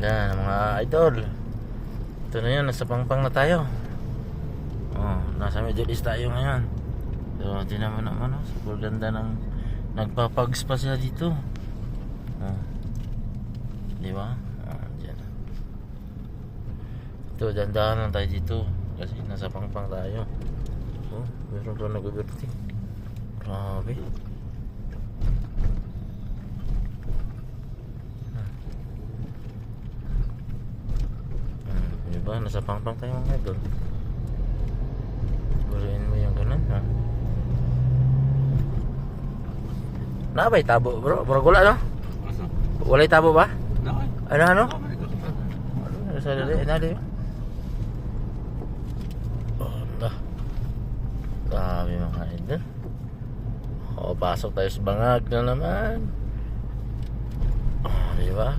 Yan mga idol. Ito na yun, nasa Pangpang na tayo. Nasa Middle East tayo ngayon. So tinan mo naman, super ganda ng nagpapags pa sila dito. Di ba? Diyan. Ito, dandahan lang tayo dito kasi nasa Pangpang tayo. Meron pa nag-overtake. Grabe. Diba? Nasa Pangpang tayo mga idol. Sigurain mo yung ganun, ha? Nabay tabo, bro? Bro, gula, no? Walay tabo ba? Ano? Ano sa dali? Ano dali? Dami mga idol. Pasok tayo sa bangag na naman. Diba?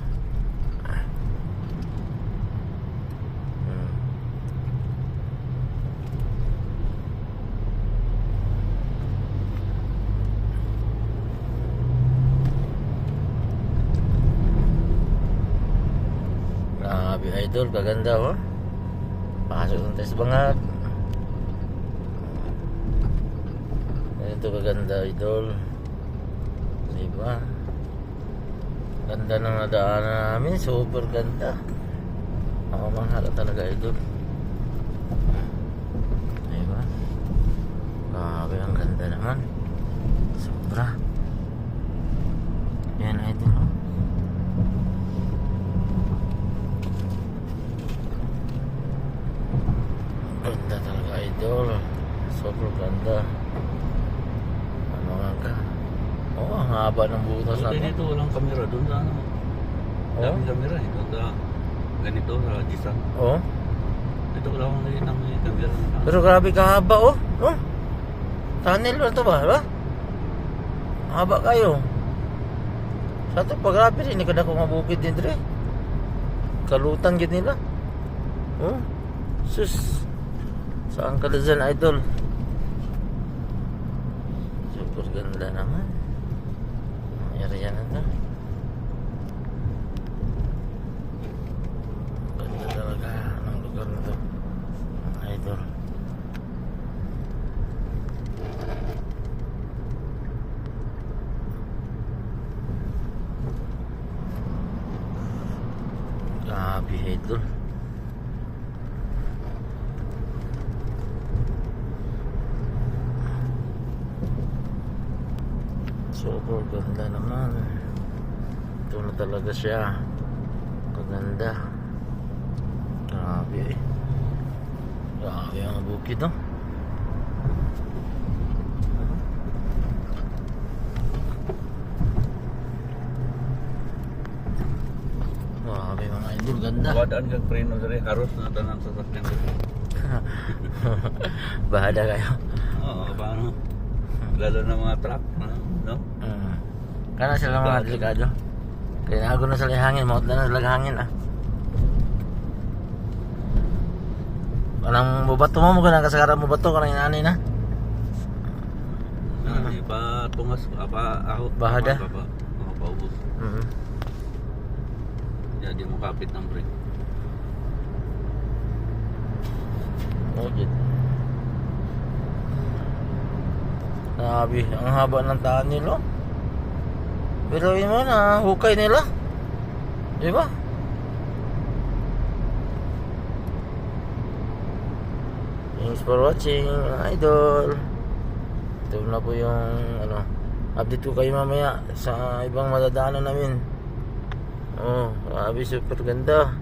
Grabe idol, kaganda oh. Pasok lang tayo sa bangag. Ito kaganda idol. Diba? Ganda ng nadaanan namin. Super ganda. Mahala talaga idol. Diba? Grabe ang ganda naman. Sobra. Yan idol oh. Ganda talaga idol. Super ganda. Ang haba ng butas natin. Dito walang kamera doon sa ano. Daming kamera ito sa ganito sa Jisan. Dito wala akong nakita ng kamera. Pero grabe kahaba oh. Tunnel ba ito ba? Diba? Haba kayo. Sa ito pa grabe rin. Hindi ka na kung mabukid din rin. Kalutan gid nila. Sus. Saan ka dyan idol? Super ganda naman. Area na ito. Ganda talaga ng lugar na ito, idol. Grabe idol. Super ganda naman. Ito na talaga siya. Kaganda. Grabe. Grabe ang bukid no. Grabe mga idol, ganda. Wadaan kang preno dari harus na tanang sasakyan dito. Bahada kayo. Oo, paano? Lalo na mga truck, no? Kana sila mga delikado. Kaya nago na sila hangin, maot na sila hangin Anong bubato mo ganang kasagaran mo bato kanang inani na? Pa tungas ako bahada. Mga paubos. Jadi mo kapit ng brake. Grabe, ang haba ng tunnel oh. Pero yun mo na, hukay nila. Diba? Thanks for watching, idol. Ito na po yung update ko kayo mamaya sa ibang madadaanan namin. Grabe, super ganda.